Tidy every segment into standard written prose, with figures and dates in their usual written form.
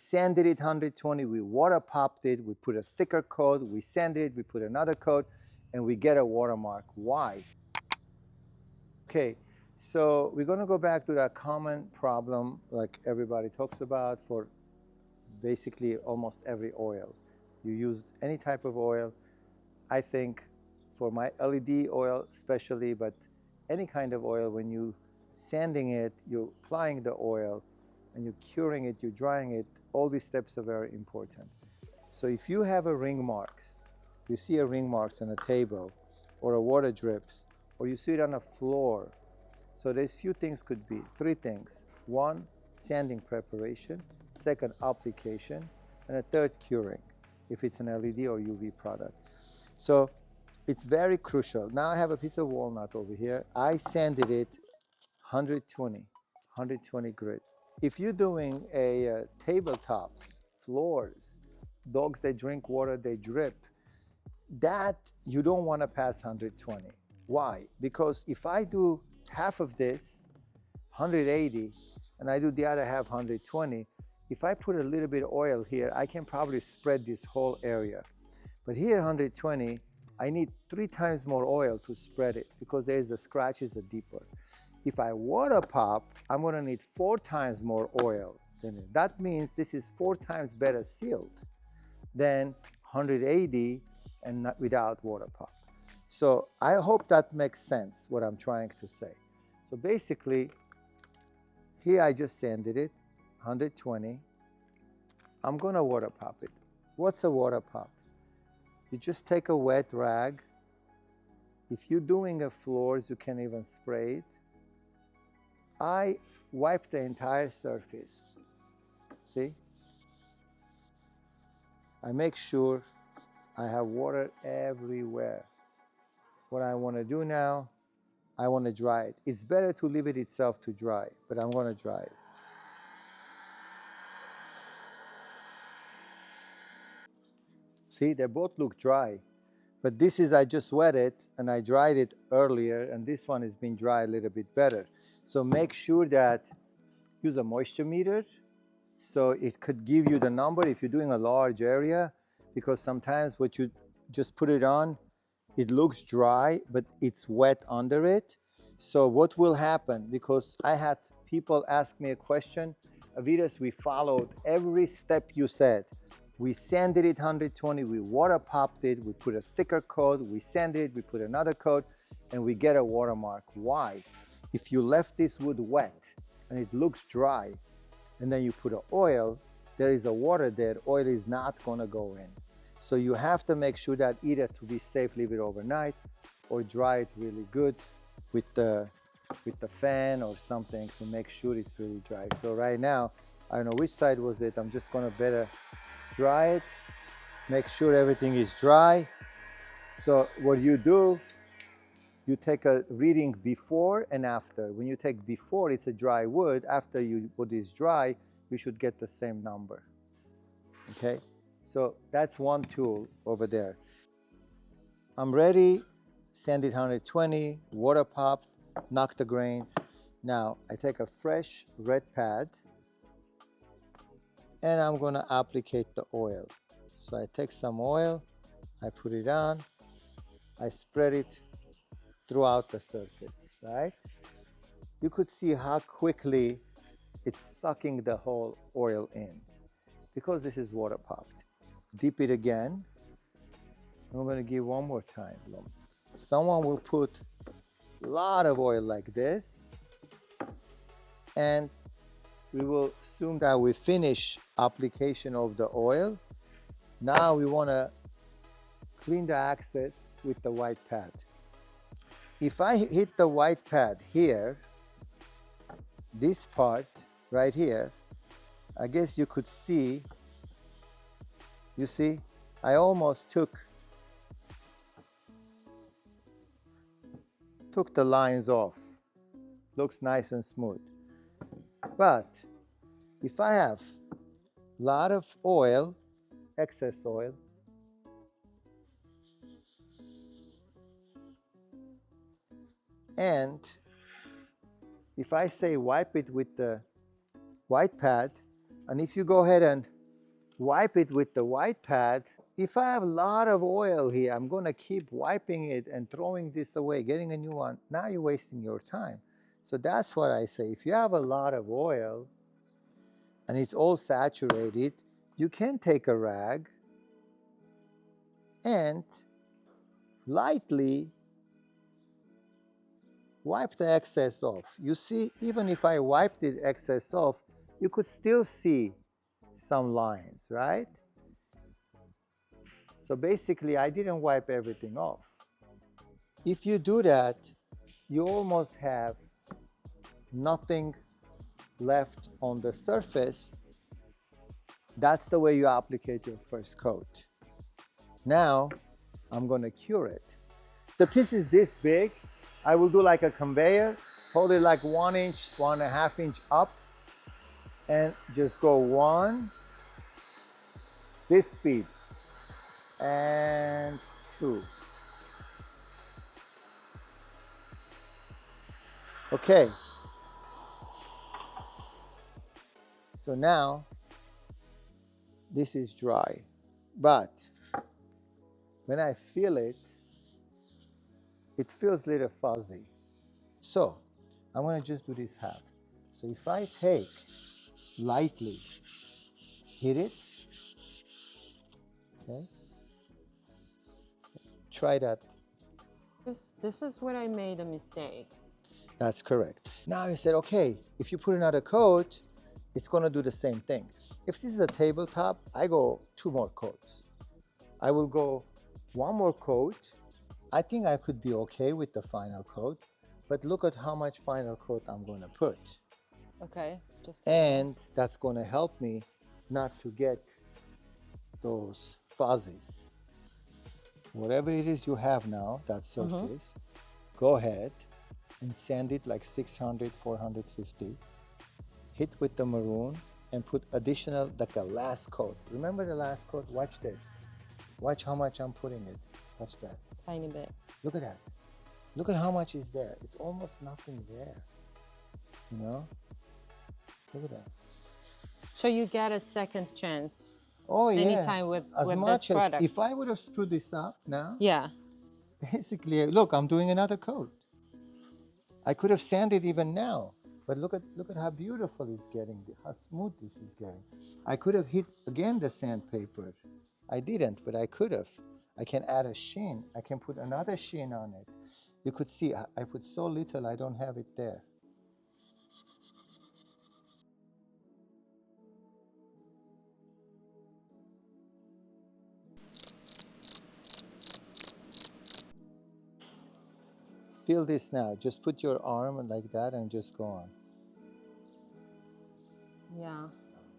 sanded it 120, we water popped it, we put a thicker coat, we sanded it, we put another coat, and we get a watermark. Why? Okay, so we're gonna go back to that common problem like everybody talks about for basically almost every oil. You use any type of oil. I think for my LED oil especially, but any kind of oil, when you sanding it, you're applying the oil and you're curing it, you're drying it, all these steps are very important. So if you have a ring marks, you see a ring marks on a table or a water drips, or you see it on a floor. So there's few things could be, three things. One, sanding preparation. Second, application. And a third, curing, if it's an LED or UV product. So it's very crucial. Now I have a piece of walnut over here. I sanded it 120 grit. If you're doing a tabletops, floors, dogs that drink water, they drip, that you don't want to pass 120. Why? Because if I do half of this, 180, and I do the other half, 120, if I put a little bit of oil here, I can probably spread this whole area. But here, 120, I need 3 times more oil to spread it because the scratches are deeper. If I water pop, I'm gonna need 4 times more oil than it. That means this is 4 times better sealed than 180 and not without water pop. So I hope that makes sense, what I'm trying to say. So basically, here I just sanded it, 120. I'm gonna water pop it. What's a water pop? You just take a wet rag. If you're doing a floors, you can even spray it. I wipe the entire surface. See? I make sure I have water everywhere. What I want to do now, I want to dry it. It's better to leave it itself to dry, but I'm going to dry it. See, they both look dry, but this is, I just wet it and I dried it earlier, and this one has been dry a little bit better. So make sure that use a moisture meter, so it could give you the number if you're doing a large area, because sometimes what you just put it on, it looks dry, but it's wet under it. So what will happen, because I had people ask me a question, Avedis, we followed every step you said. We sanded it 120, we water popped it, we put a thicker coat, we sanded it, we put another coat, and we get a watermark. Why? If you left this wood wet and it looks dry, and then you put an oil, there is a water there, oil is not gonna go in. So you have to make sure that either to be safe, leave it overnight, or dry it really good with the fan or something to make sure it's really dry. So right now, I don't know which side was it, I'm just gonna better dry it, make sure everything is dry. So what you do, you take a reading before and after. When you take before, it's a dry wood. After wood is dry, you should get the same number, okay? So that's one tool over there. I'm ready, sand it 120, water popped, knock the grains. Now I take a fresh red pad and I'm gonna applicate the oil. So I take some oil, I put it on, I spread it throughout the surface, right? You could see how quickly it's sucking the whole oil in because this is water popped. Dip it again. I'm gonna give one more time. Someone will put a lot of oil like this, and we will assume that we finish application of the oil. Now we wanna clean the access with the white pad. If I hit the white pad here, this part right here, I guess you could see, you see, I almost took the lines off. Looks nice and smooth. But if I have a lot of oil, excess oil, and if I say wipe it with the white pad, and if you go ahead and wipe it with the white pad. If I have a lot of oil here, I'm gonna keep wiping it and throwing this away, getting a new one. Now you're wasting your time. So that's what I say. If you have a lot of oil and it's all saturated, you can take a rag and lightly wipe the excess off. You see, even if I wiped the excess off, you could still see some lines, right? So basically, I didn't wipe everything off. If you do that, you almost have nothing left on the surface. That's the way you apply your first coat. Now, I'm gonna cure it. The piece is this big. I will do like a conveyor, hold it like 1 inch, 1.5 inch up, and just go 1, this speed, and 2. Okay. So now, this is dry, but when I feel it, it feels a little fuzzy. So I'm gonna just do this half. So if I take, lightly hit it, okay? Try that. This is where I made a mistake. That's correct. Now I said, okay, if you put another coat, it's gonna do the same thing. If this is a tabletop, I go 2 more coats. I will go 1 more coat. I think I could be okay with the final coat, but look at how much final coat I'm gonna put. Okay. And that's gonna help me not to get those fuzzies. Whatever it is you have now, that surface, go ahead and sand it like 600, 450. Hit with the maroon and put additional, like a last coat. Remember the last coat? Watch this. Watch how much I'm putting it. Watch that. Tiny bit. Look at that. Look at how much is there. It's almost nothing there. You know? Look at that. So you get a second chance. Oh yeah. Anytime with much this product. If I would have screwed this up now, Yeah. basically, look, I'm doing another coat. I could have sanded even now, but look at how beautiful it's getting, how smooth this is getting. I could have hit again the sandpaper. I didn't, but I could have. I can add a sheen. I can put another sheen on it. You could see I put so little, I don't have it there. Feel this now. Just put your arm like that and just go on. Yeah.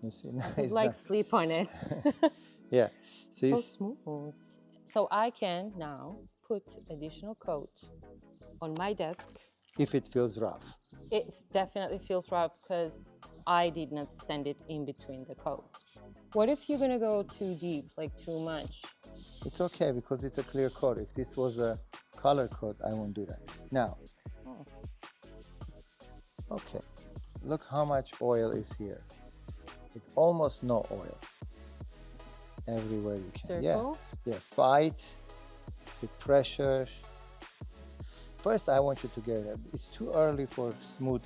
You see? I'd like sleep on it. Yeah. So smooth. So I can now put additional coat on my desk. If it feels rough. It definitely feels rough because I did not sand it in between the coats. What if you're gonna go too deep, like too much? It's okay because it's a clear coat. If this was a color coat, I won't do that. Now, okay, look how much oil is here. It's almost no oil. Everywhere you can. Circles? Yeah, fight with pressure. First, I want you to get it. It's too early for smoothing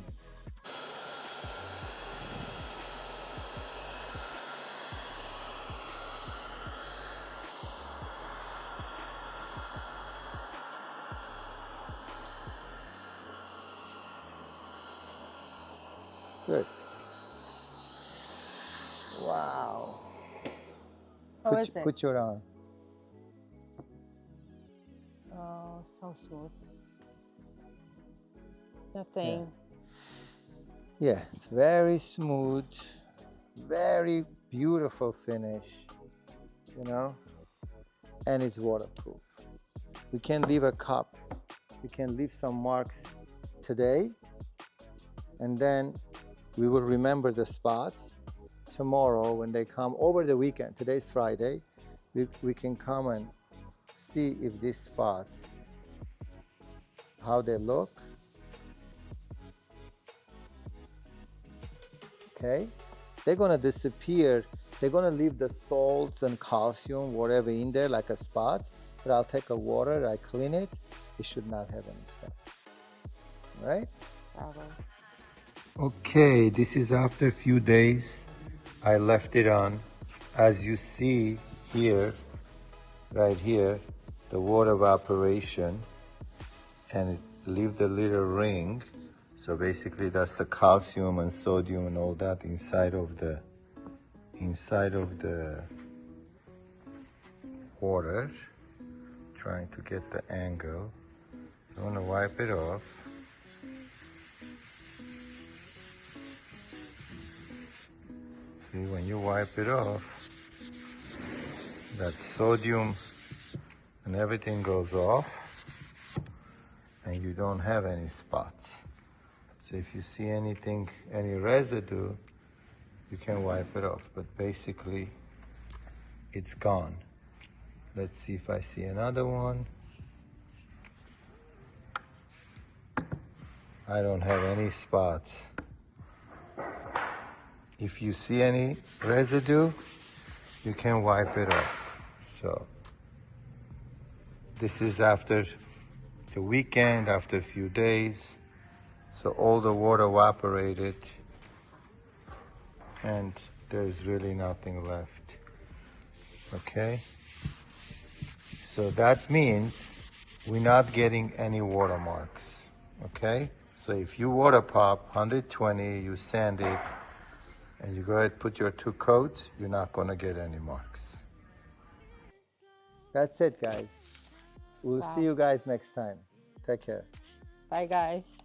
it. Good. Wow. How is it? Put your arm. Oh, so smooth. Nothing. Yeah, it's very smooth, very beautiful finish, you know, and it's waterproof. We can leave a cup, we can leave some marks today, and then we will remember the spots tomorrow when they come over the weekend. Today's Friday, we can come and see if these spots, how they look. Okay, they're gonna disappear. They're gonna leave the salts and calcium, whatever in there, like a spots. But I'll take a water, I clean it. It should not have any spots. All right? Bravo. Okay, this is after a few days. I left it on. As you see here, right here, the water evaporation, and it leave the little ring. So basically that's the calcium and sodium and all that inside of the water. Trying to get the angle. I want to wipe it off. See, when you wipe it off, that sodium and everything goes off, and you don't have any spots. So if you see anything, any residue, you can wipe it off, but basically it's gone. Let's see if I see another one. I don't have any spots. If you see any residue, you can wipe it off. So this is after the weekend, after a few days. So all the water evaporated and there's really nothing left. Okay? So that means we're not getting any watermarks. Okay? So if you water pop 120, you sand it, and you go ahead and put your 2 coats, you're not gonna get any marks. That's it, guys. We'll see you guys next time. Take care. Bye, guys.